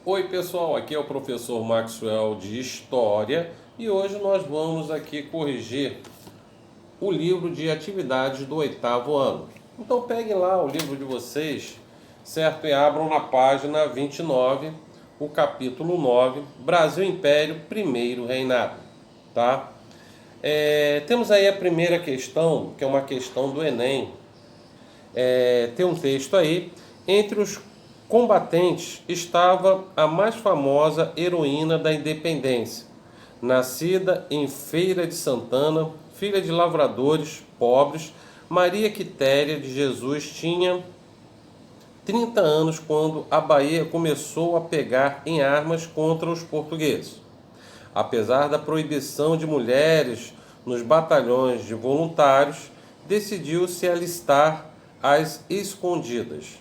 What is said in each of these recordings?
Oi pessoal, aqui é o professor Maxwell de História e hoje nós vamos aqui corrigir o livro de atividades do oitavo ano. Então peguem lá o livro de vocês, certo? E abram na página 29, o capítulo 9, Brasil Império, Primeiro Reinado, tá? Temos aí a primeira questão, que é uma questão do Enem. Tem um texto aí. Entre os combatentes estava a mais famosa heroína da independência, nascida em Feira de Santana, filha de lavradores pobres. Maria Quitéria de Jesus tinha 30 anos quando a Bahia começou a pegar em armas contra os portugueses. Apesar da proibição de mulheres nos batalhões de voluntários, decidiu se alistar às escondidas.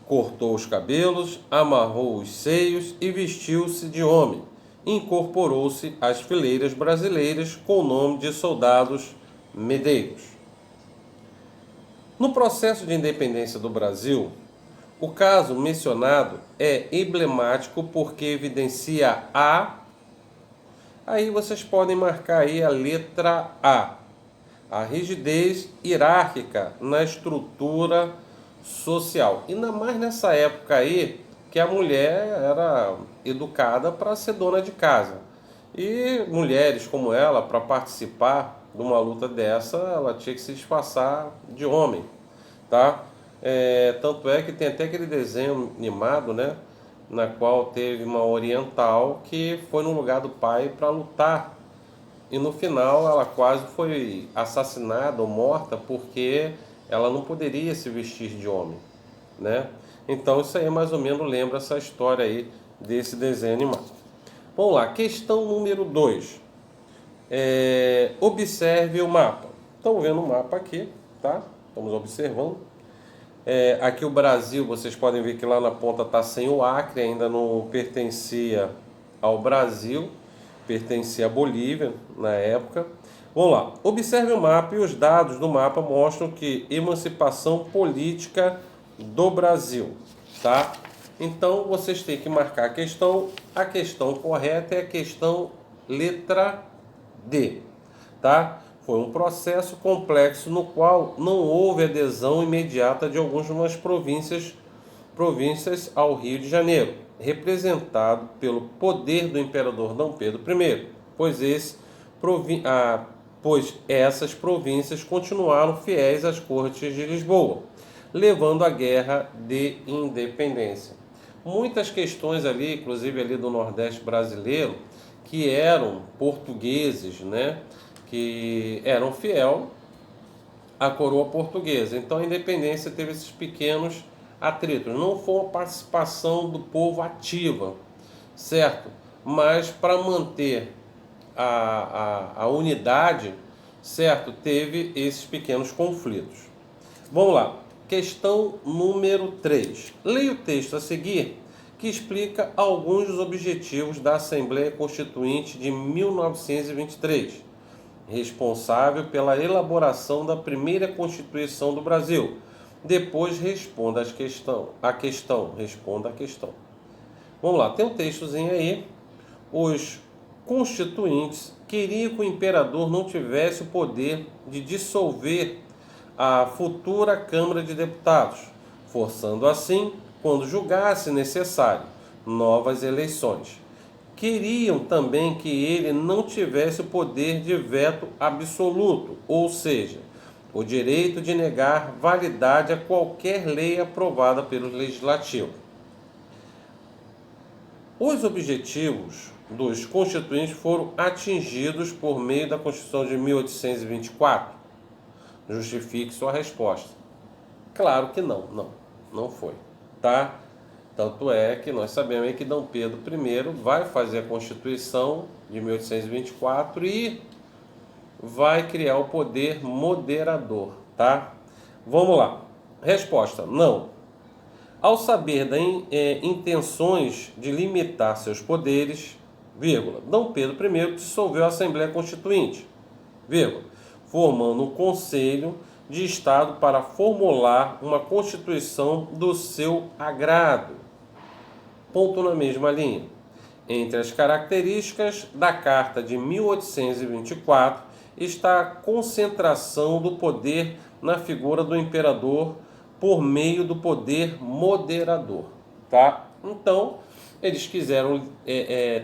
Cortou os cabelos, amarrou os seios e vestiu-se de homem. Incorporou-se às fileiras brasileiras com o nome de soldados medeiros. No processo de independência do Brasil, o caso mencionado é emblemático porque evidencia aí vocês podem marcar aí a letra a rigidez hierárquica na estrutura social. Ainda mais nessa época aí que a mulher era educada para ser dona de casa. E mulheres como ela, para participar de uma luta dessa, ela tinha que se disfarçar de homem, tá? Tanto é que tem até aquele desenho animado, né? Na qual teve uma oriental que foi no lugar do pai para lutar. E no final ela quase foi assassinada ou morta porque ela não poderia se vestir de homem, né? Então isso aí mais ou menos lembra essa história aí desse desenho animado. Vamos lá, questão número 2. Observe o mapa. Estão vendo o mapa aqui, tá? Estamos observando. Aqui o Brasil, vocês podem ver que lá na ponta está sem o Acre, ainda não pertencia ao Brasil, pertencia à Bolívia na época. Vamos lá, observe o mapa e os dados do mapa mostram que emancipação política do Brasil, tá? Então vocês têm que marcar a questão correta é a questão letra D, tá? Foi um processo complexo no qual não houve adesão imediata de algumas províncias ao Rio de Janeiro, representado pelo poder do imperador Dom Pedro I, pois essas províncias continuaram fiéis às cortes de Lisboa, levando à Guerra de Independência. Muitas questões ali, inclusive ali do Nordeste brasileiro, que eram portugueses, né, que eram fiel à coroa portuguesa. Então a independência teve esses pequenos atritos. Não foi uma participação do povo ativa, certo? Mas para manter a unidade, certo? Teve esses pequenos conflitos. Vamos lá. Questão número 3. Leia o texto a seguir, que explica alguns dos objetivos da Assembleia Constituinte de 1923, responsável pela elaboração da primeira Constituição do Brasil. Depois responda a questão. Vamos lá, tem um textozinho aí. Os constituintes queriam que o imperador não tivesse o poder de dissolver a futura Câmara de Deputados, forçando assim, quando julgasse necessário, novas eleições. Queriam também que ele não tivesse o poder de veto absoluto, ou seja, o direito de negar validade a qualquer lei aprovada pelo Legislativo. Os objetivos dos constituintes foram atingidos por meio da Constituição de 1824? Justifique sua resposta. Claro que não foi, tá? Tanto é que nós sabemos que Dom Pedro I vai fazer a Constituição de 1824 e vai criar o poder moderador, tá? Vamos lá. Resposta: não. Ao saber das intenções de limitar seus poderes, Dom Pedro I dissolveu a Assembleia Constituinte, formando um Conselho de Estado para formular uma Constituição do seu agrado. ponto na mesma linha. Entre as características da Carta de 1824 está a concentração do poder na figura do imperador por meio do poder moderador, tá? Então, eles quiseram,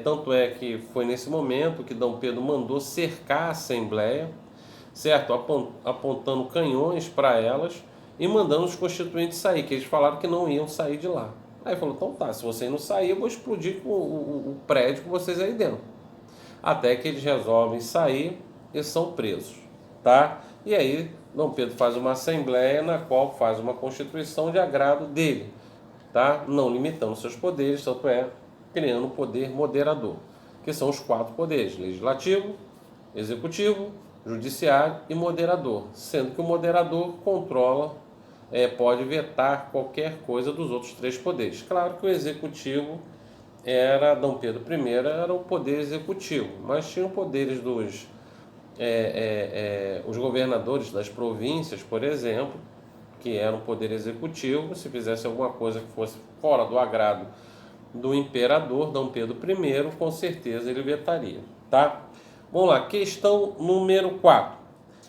tanto é que foi nesse momento que Dom Pedro mandou cercar a Assembleia, certo? Apontando canhões para elas e mandando os constituintes sair, que eles falaram que não iam sair de lá. Aí falou, então tá, se vocês não saírem, eu vou explodir o prédio com vocês aí dentro. Até que eles resolvem sair e são presos, tá? E aí Dom Pedro faz uma assembleia na qual faz uma constituição de agrado dele, tá? Não limitando seus poderes, tanto é criando o poder moderador, que são os 4 poderes: legislativo, executivo, judiciário e moderador, sendo que o moderador controla, pode vetar qualquer coisa dos outros 3 poderes. Claro que o executivo era, Dom Pedro I era o poder executivo, mas tinham poderes dos os governadores das províncias, por exemplo, que eram poder executivo. Se fizesse alguma coisa que fosse fora do agrado do imperador Dom Pedro I, com certeza ele vetaria, tá? Vamos lá, questão número 4.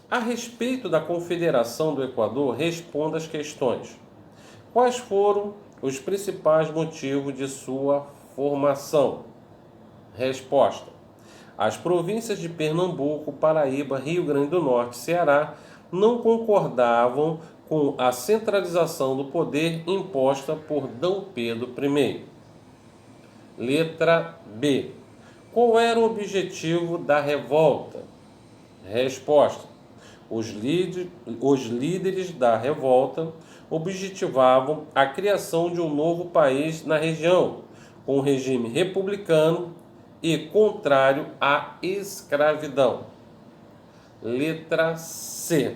A respeito da Confederação do Equador, responda as questões. Quais foram os principais motivos de sua formação? Resposta: as províncias de Pernambuco, Paraíba, Rio Grande do Norte e Ceará não concordavam com a centralização do poder imposta por Dom Pedro I. Letra B. Qual era o objetivo da revolta? Resposta: os líderes da revolta objetivavam a criação de um novo país na região, com um regime republicano e contrário à escravidão. Letra C.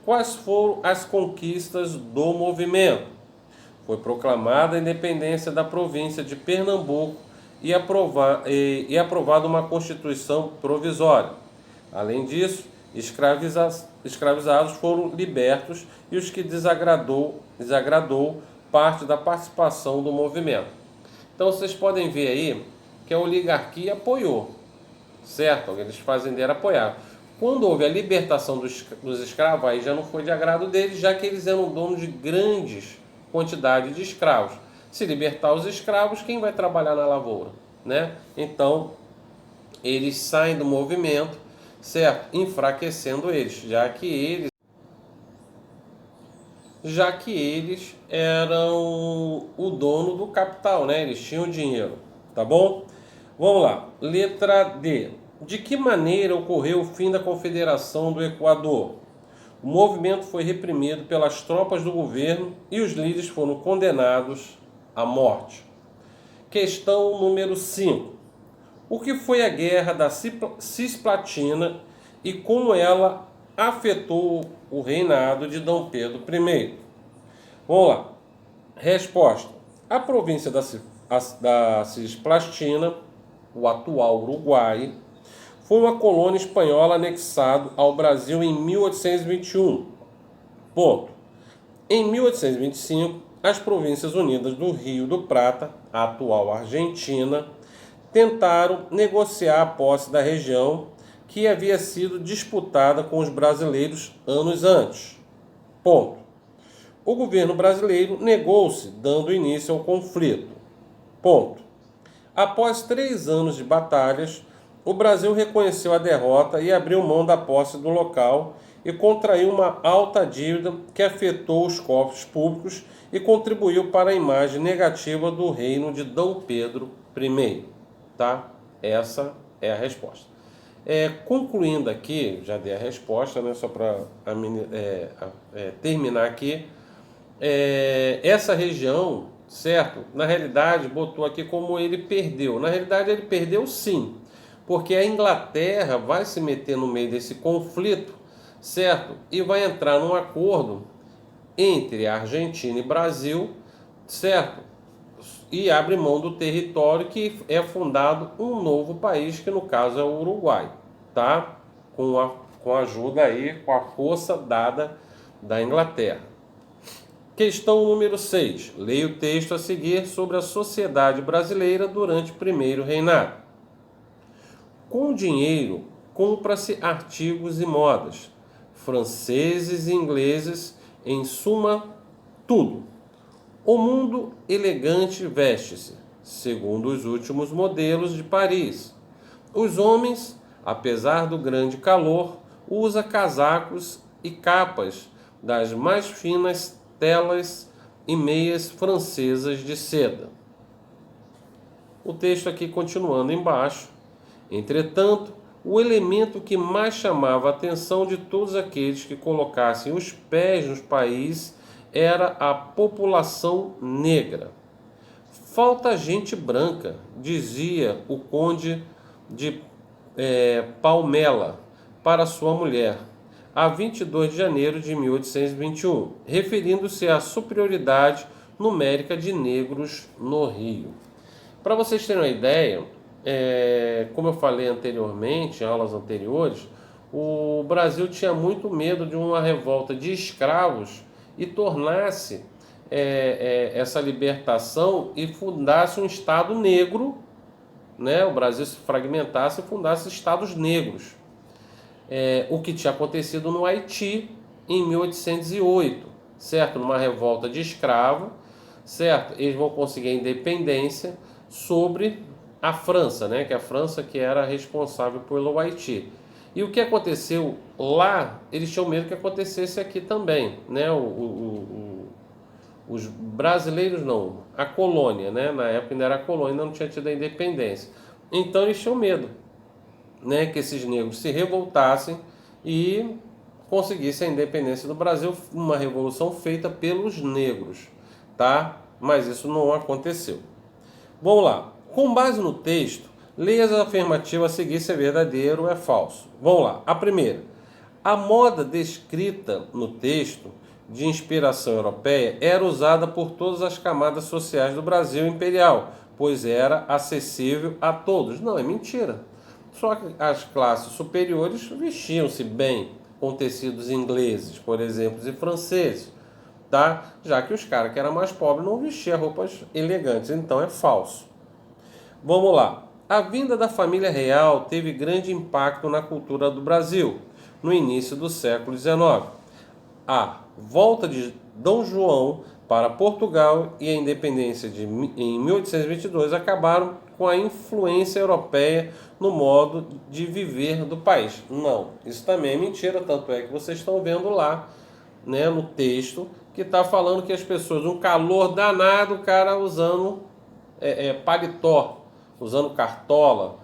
Quais foram as conquistas do movimento? Foi proclamada a independência da província de Pernambuco e aprovada uma Constituição provisória. Além disso, escravizados foram libertos e os que desagradou parte da participação do movimento. Então vocês podem ver aí que a oligarquia apoiou, certo? Aqueles fazendeiros apoiaram. Quando houve a libertação dos escravos, aí já não foi de agrado deles, já que eles eram donos de grandes quantidades de escravos. Se libertar os escravos, quem vai trabalhar na lavoura, né? Então, eles saem do movimento, certo? Enfraquecendo eles, já que eles eram o dono do capital, né? Eles tinham dinheiro, tá bom? Vamos lá, letra D. De que maneira ocorreu o fim da Confederação do Equador? O movimento foi reprimido pelas tropas do governo e os líderes foram condenados à morte. Questão número 5. O que foi a Guerra da Cisplatina e como ela afetou o reinado de Dom Pedro I? Vamos lá. Resposta: a província da Cisplatina, o atual Uruguai, foi uma colônia espanhola anexada ao Brasil em 1821. Ponto. Em 1825, as Províncias Unidas do Rio do Prata, a atual Argentina, tentaram negociar a posse da região que havia sido disputada com os brasileiros anos antes. Ponto. O governo brasileiro negou-se, dando início ao conflito. Ponto. Após 3 anos de batalhas, o Brasil reconheceu a derrota e abriu mão da posse do local e contraiu uma alta dívida que afetou os cofres públicos e contribuiu para a imagem negativa do reino de Dom Pedro I. Tá? Essa é a resposta. Concluindo aqui, já dei a resposta, né? Só para terminar aqui. Essa região, certo? Na realidade, botou aqui como ele perdeu. Na realidade, ele perdeu sim, porque a Inglaterra vai se meter no meio desse conflito, certo? E vai entrar num acordo entre a Argentina e Brasil, certo? E abre mão do território que é fundado um novo país, que no caso é o Uruguai, tá? Com a ajuda aí, com a força dada da Inglaterra. Questão número 6. Leia o texto a seguir sobre a sociedade brasileira durante o primeiro reinado. Com o dinheiro, compra-se artigos e modas, franceses e ingleses, em suma, tudo. O mundo elegante veste-se, segundo os últimos modelos de Paris. Os homens, apesar do grande calor, usam casacos e capas das mais finas telas e meias francesas de seda. O texto aqui continuando embaixo. Entretanto, o elemento que mais chamava a atenção de todos aqueles que colocassem os pés nos países era a população negra. Falta gente branca, dizia o conde de Palmela para sua mulher, a 22 de janeiro de 1821, referindo-se à superioridade numérica de negros no Rio. Para vocês terem uma ideia, como eu falei anteriormente, em aulas anteriores, o Brasil tinha muito medo de uma revolta de escravos e tornasse essa libertação e fundasse um Estado negro, né? O Brasil se fragmentasse e fundasse estados negros. O que tinha acontecido no Haiti em 1808, certo? Numa revolta de escravo, certo? Eles vão conseguir a independência sobre a França, né? Que é a França que era responsável pelo Haiti. E o que aconteceu lá, eles tinham medo que acontecesse aqui também, né? Os brasileiros não, a colônia, né? Na época ainda era a colônia, ainda não tinha tido a independência. Então eles tinham medo, né, que esses negros se revoltassem e conseguissem a independência do Brasil, uma revolução feita pelos negros, tá? Mas isso não aconteceu. Vamos lá. Com base no texto, leia as afirmativas a seguir se é verdadeiro ou é falso. Vamos lá. A primeira. A moda descrita no texto de inspiração europeia era usada por todas as camadas sociais do Brasil imperial, pois era acessível a todos. Não, é mentira. Só que as classes superiores vestiam-se bem com tecidos ingleses, por exemplo, e franceses, tá? Já que os caras que eram mais pobres não vestiam roupas elegantes, então é falso. Vamos lá. A vinda da família real teve grande impacto na cultura do Brasil no início do século XIX. A volta de Dom João para Portugal e a independência em 1822 acabaram com a influência europeia no modo de viver do país. Não, isso também é mentira, tanto é que vocês estão vendo lá, né, no texto, que está falando que as pessoas, um calor danado, o cara usando paletó, usando cartola.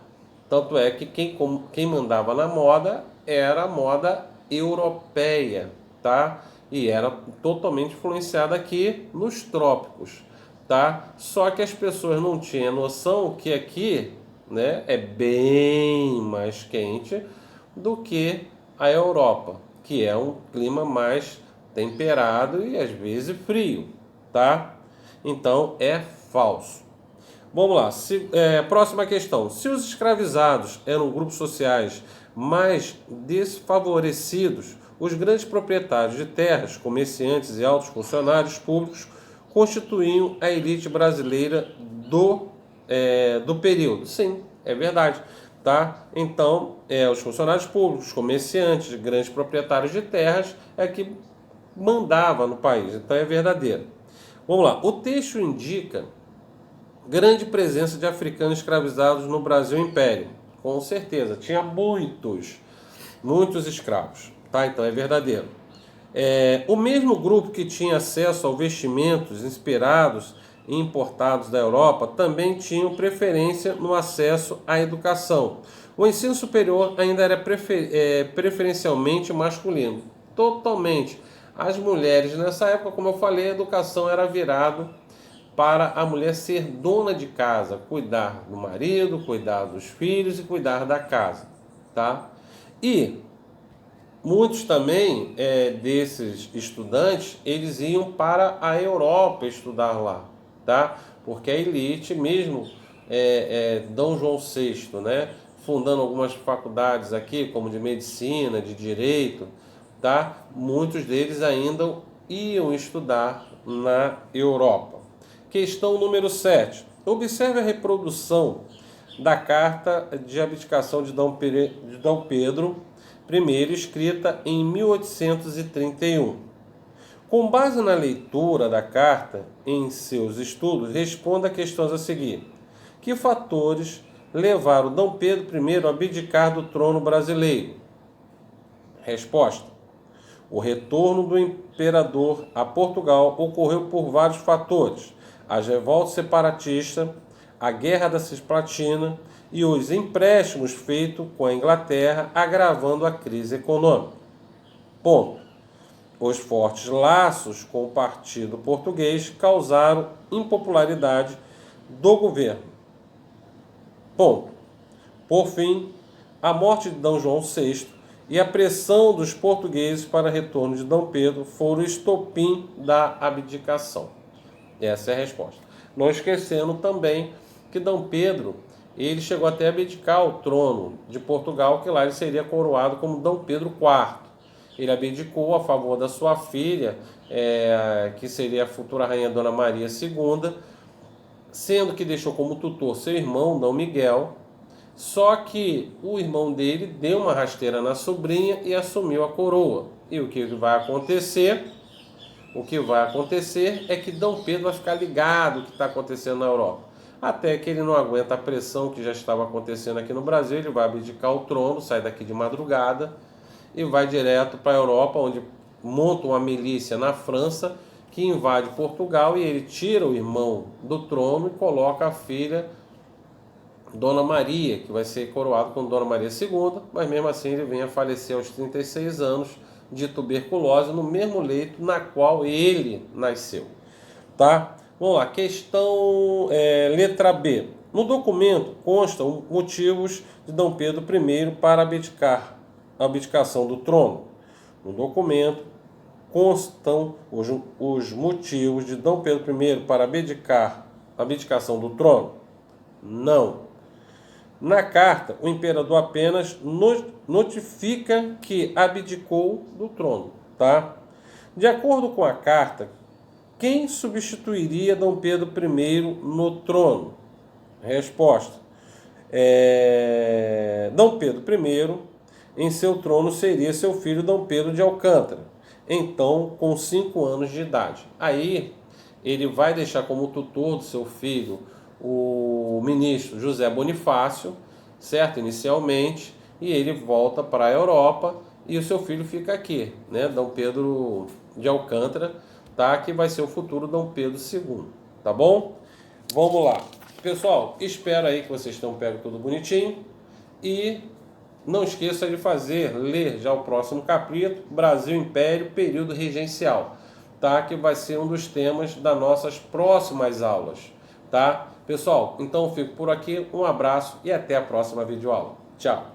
Tanto é que quem mandava na moda era a moda europeia, tá? E era totalmente influenciada aqui nos trópicos, tá? Só que as pessoas não tinham noção que aqui, né, é bem mais quente do que a Europa, que é um clima mais temperado e às vezes frio, tá? Então é falso. Vamos lá, próxima questão. Se os escravizados eram grupos sociais mais desfavorecidos, os grandes proprietários de terras, comerciantes e altos funcionários públicos constituíam a elite brasileira do período. Sim, é verdade. Tá? Então, os funcionários públicos, comerciantes, grandes proprietários de terras é que mandava no país. Então é verdadeiro. Vamos lá. O texto indica grande presença de africanos escravizados no Brasil Império. Com certeza, tinha muitos escravos. Tá? Então é verdadeiro. O mesmo grupo que tinha acesso a vestimentos inspirados e importados da Europa também tinham preferência no acesso à educação. O ensino superior ainda era preferencialmente masculino. Totalmente. As mulheres, nessa época, como eu falei, a educação era virada para a mulher ser dona de casa, cuidar do marido, cuidar dos filhos e cuidar da casa. Tá? E muitos também desses estudantes, eles iam para a Europa estudar lá, tá? Porque a elite, mesmo Dom João VI, né, fundando algumas faculdades aqui, como de medicina, de direito, tá? Muitos deles ainda iam estudar na Europa. Questão número 7. Observe a reprodução da carta de abdicação de Dom Pedro I, escrita em 1831. Com base na leitura da carta em seus estudos, responda a questões a seguir. Que fatores levaram Dom Pedro I a abdicar do trono brasileiro? Resposta. O retorno do imperador a Portugal ocorreu por vários fatores: as revoltas separatistas, a Guerra da Cisplatina e os empréstimos feitos com a Inglaterra, agravando a crise econômica. Ponto. Os fortes laços com o partido português causaram impopularidade do governo. Ponto. Por fim, a morte de D. João VI e a pressão dos portugueses para o retorno de D. Pedro foram o estopim da abdicação. Essa é a resposta. Não esquecendo também que D. Pedro ele chegou até a abdicar o trono de Portugal, que lá ele seria coroado como D. Pedro IV. Ele abdicou a favor da sua filha, que seria a futura rainha Dona Maria II, sendo que deixou como tutor seu irmão, D. Miguel, só que o irmão dele deu uma rasteira na sobrinha e assumiu a coroa. E o que vai acontecer? O que vai acontecer é que D. Pedro vai ficar ligado o que está acontecendo na Europa. Até que ele não aguenta a pressão que já estava acontecendo aqui no Brasil, ele vai abdicar o trono, sai daqui de madrugada e vai direto para a Europa, onde monta uma milícia na França que invade Portugal, e ele tira o irmão do trono e coloca a filha Dona Maria, que vai ser coroado com Dona Maria II, mas mesmo assim ele vem a falecer aos 36 anos de tuberculose no mesmo leito na qual ele nasceu. Tá? Vamos lá, questão letra B. No documento constam motivos de D. Pedro I para a abdicação do trono. No documento constam os motivos de D. Pedro I para a abdicação do trono? Não. Na carta, o imperador apenas notifica que abdicou do trono. Tá? De acordo com a carta, quem substituiria D. Pedro I no trono? Resposta. D. Pedro I, em seu trono, seria seu filho D. Pedro de Alcântara, então com 5 anos de idade. Aí ele vai deixar como tutor do seu filho o ministro José Bonifácio, certo? Inicialmente, e ele volta para a Europa e o seu filho fica aqui, né? D. Pedro de Alcântara, tá? Que vai ser o futuro D. Pedro II, tá bom? Vamos lá. Pessoal, espero aí que vocês tenham pego tudo bonitinho e não esqueça de ler já o próximo capítulo, Brasil Império, período regencial, tá? Que vai ser um dos temas das nossas próximas aulas, tá? Pessoal, então eu fico por aqui, um abraço e até a próxima videoaula. Tchau!